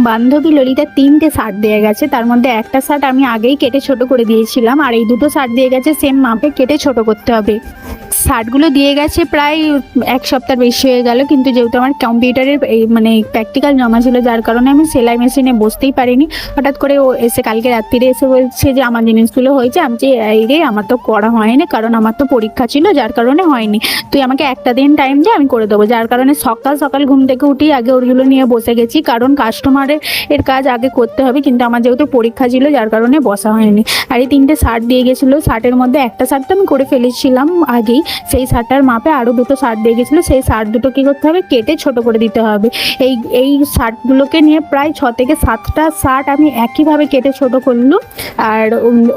বান্ধবী ললিতা 3টে শার্ট দিয়ে গেছে, তার মধ্যে একটা শার্ট আমি আগেই কেটে ছোট করে দিয়েছিলাম, আর এই দুটো শার্ট দিয়ে গেছে সেম মাপে কেটে ছোট করতে হবে। শার্টগুলো দিয়ে গেছে প্রায় 1 সপ্তাহ বেশি হয়ে গেল, কিন্তু যেহেতু আমার কম্পিউটারের মানে প্র্যাকটিক্যাল জমা ছিল, যার কারণে আমি সেলাই মেশিনে বসতেই পারিনি। হঠাৎ করে ও এসে কালকে রাত্রিরে এসে বলছে যে আমার জিনিসগুলো হয়েছে। আমি যে এই রে, আমার তো করা হয়নি, কারণ আমার তো পরীক্ষা ছিল, যার কারণে হয়নি। তুই আমাকে একটা দিন টাইম দিয়ে আমি করে দেবো। যার কারণে সকাল সকাল ঘুম থেকে উঠি আগে ওগুলো নিয়ে বসে গেছি, কারণ কাস্টমারের কাজ আগে করতে হবে। কিন্তু আমার যেহেতু পরীক্ষা ছিল, যার কারণে বসা হয়নি। আর এই 3টে শার্ট দিয়ে গেছিলো, শার্টের মধ্যে একটা শার্ট তো আমি করে ফেলেছিলাম আগেই, সেই শার্টটার মাপে আরও দুটো শার্ট দিয়ে গেছিলো। সেই শার্ট দুটো কী করতে হবে, কেটে ছোট করে দিতে হবে। এই শার্টগুলোকে নিয়ে প্রায় 6 থেকে 7টা শার্ট আমি একইভাবে কেটে ছোট করলাম। আর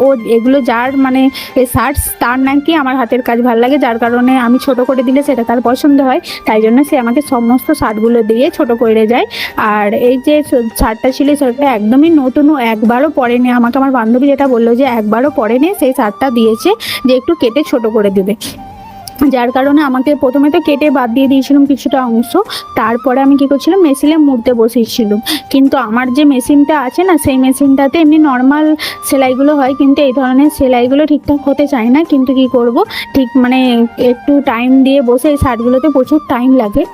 ও এগুলো যার মানে এই শার্ট, তার নাকি আমার হাতের কাজ ভালো লাগে, যার কারণে আমি ছোট করে দিলে সেটা তার পছন্দ হয়, তাই জন্য সে আমাকে সমস্ত শার্টগুলো দিয়ে ছোট করে যায়। আর এই যে শার্টটা ছিল, সেটা একদমই নতুন, একবারও পরেনি। আমাকে আমার বান্ধবী যেটা বললো যে একবারও পরেনি, সেই শার্টটা দিয়েছে যে একটু কেটে ছোট করে দেবে। যার কারণে আমাকে প্রথমে তো কেটে বাদ দিয়ে দিয়েছিলাম কিছুটা অংশ, তারপরে আমি কী করছিলাম, মেশিনে মুড়তে বসেছিলাম। কিন্তু আমার যে মেশিনটা আছে না, সেই মেশিনটাতে এমনি নর্মাল সেলাইগুলো হয়, কিন্তু এই ধরনের সেলাইগুলো ঠিকঠাক হতে চায় না। কিন্তু কি করব, ঠিক মানে একটু টাইম দিয়ে বসে, এই শার্টগুলোতে প্রচুর টাইম লাগে,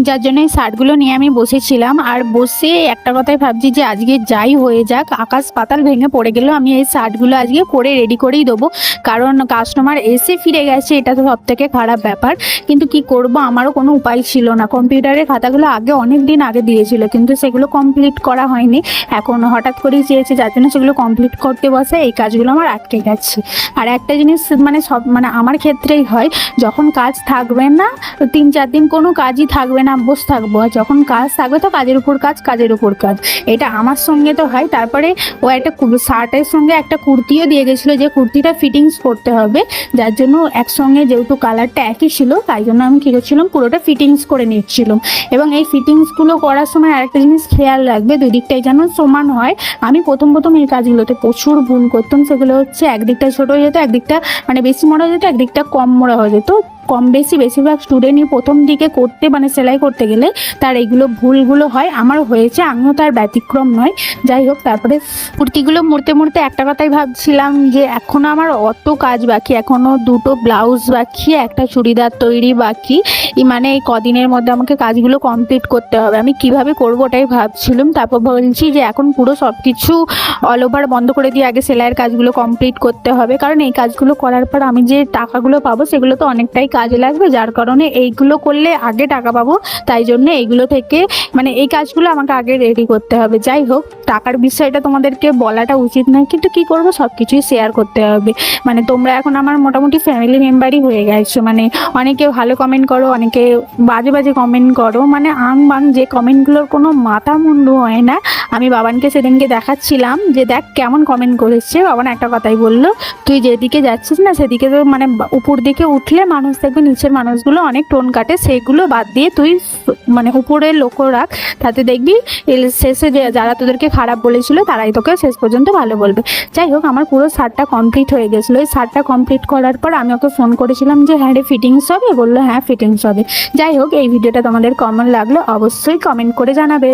যার জন্য এই শার্টগুলো নিয়ে আমি বসেছিলাম। আর বসে একটা কথাই ভাবছি যে আজকে যাই হয়ে যাক, আকাশ পাতাল ভেঙে পড়ে গেলেও আমি এই শার্টগুলো আজকে করে রেডি করেই দেবো, কারণ কাস্টমার এসে ফিরে গেছে, এটা তো সব থেকে খারাপ ব্যাপার। কিন্তু কি করব, আমারও কোনো উপায় ছিল না। কম্পিউটারের খাতাগুলো আগে অনেক দিন আগে দিয়েছিল, কিন্তু সেগুলো কমপ্লিট করা হয়নি। এখন হঠাৎ করেই চেয়েছে, যার জন্য সেগুলো কমপ্লিট করতে বসে এই কাজগুলো আমার আটকে গেছে। আর একটা জিনিস মানে আমার ক্ষেত্রেই হয়, যখন কাজ থাকবে না, 3-4 দিন কোনো কাজই থাকবে না, বসে থাকবো। আর যখন কাজ থাকবে তো কাজের উপর কাজ, কাজের উপর কাজ, এটা আমার সঙ্গে তো হয়। তারপরে ও একটা শার্টের সঙ্গে একটা কুর্তিও দিয়ে গেছিলো, যে কুর্তিটা ফিটিংস করতে হবে, যার জন্য একসঙ্গে যেহেতু কালারটা একই ছিল, তাই জন্য আমি কী করছিলাম, পুরোটা ফিটিংস করে নিচ্ছিলাম। এবং এই ফিটিংসগুলো করার সময় আরেকটা জিনিস খেয়াল রাখবে, দুদিকটাই যেন সমান হয়। আমি প্রথম এই কাজগুলোতে প্রচুর ভুল করতাম। সেগুলো হচ্ছে একদিকটা ছোটো হয়ে যেত, একদিকটা মানে বেশি মোড়া হয়ে যেত, একদিকটা কম মোড়া হয়ে যেত। কম বেশি বেশিরভাগ স্টুডেন্টই প্রথম দিকে করতে মানে সেলাই করতে গেলে তার এইগুলো ভুলগুলো হয়, আমার হয়েছে, আমিও তার ব্যতিক্রম নয়। যাই হোক, তারপরে কুর্তিগুলো মুড়তে মুড়তে একটা কথাই ভাবছিলাম যে এখনও আমার অত কাজ বাকি, এখনও 2টো ব্লাউজ বাকি, একটা চুড়িদার তৈরি বাকি। মানে এই কদিনের মধ্যে আমাকে কাজগুলো কমপ্লিট করতে হবে। আমি কিভাবে করবো ওটাই ভাবছিলাম। তারপর বলছি যে এখন পুরো সব কিছু অল ওভার বন্ধ করে দিয়ে আগে সেলাইয়ের কাজগুলো কমপ্লিট করতে হবে, কারণ এই কাজগুলো করার পর আমি যে টাকাগুলো পাবো সেগুলো তো অনেকটাই কাজে লাগবে, যার কারণে এইগুলো করলে আগে টাকা পাবো। তাই জন্য এইগুলো থেকে মানে এই কাজগুলো আমাকে আগে রেডি করতে হবে। যাই হোক, টাকার বিষয়টা তোমাদেরকে বলাটা উচিত নয়, কিন্তু কি করব, সব কিছুই শেয়ার করতে হবে। মানে তোমরা এখন আমার মোটামুটি ফ্যামিলি মেম্বারই হয়ে গেছো। মানে অনেকে ভালো কমেন্ট করো, অনেকে বাজে বাজে কমেন্ট করো, মানে বাং যে কমেন্টগুলোর কোনো মাথা মুন্ডু হয় না। আমি বাবানকে সেদিনকে দেখাচ্ছিলাম যে দেখ কেমন কমেন্ট করেছে। বাবান একটা কথাই বললো, তুই যেদিকে যাচ্ছিস না সেদিকে তো মানে উপর দিকে উঠলে মানুষ দেখবে নিচের মানুষগুলো অনেক টোন কাটে, সেগুলো বাদ দিয়ে তুই মানে উপরের লক্ষ্য রাখ, তাতে দেখবি শেষে যারা তোদেরকে খারাপ বলেছিল তারাই তোকে শেষ পর্যন্ত ভালো বলবে। যাই হোক, আমার পুরো শার্টটা কমপ্লিট হয়ে গেছিলো। এই শার্টটা কমপ্লিট করার পর আমি ওকে ফোন করেছিলাম যে হ্যাঁ রে ফিটিংস হবে, বললো হ্যাঁ ফিটিংস হবে। যাই হোক, এই ভিডিওটা তোমাদের কেমন লাগলো অবশ্যই কমেন্ট করে জানাবে।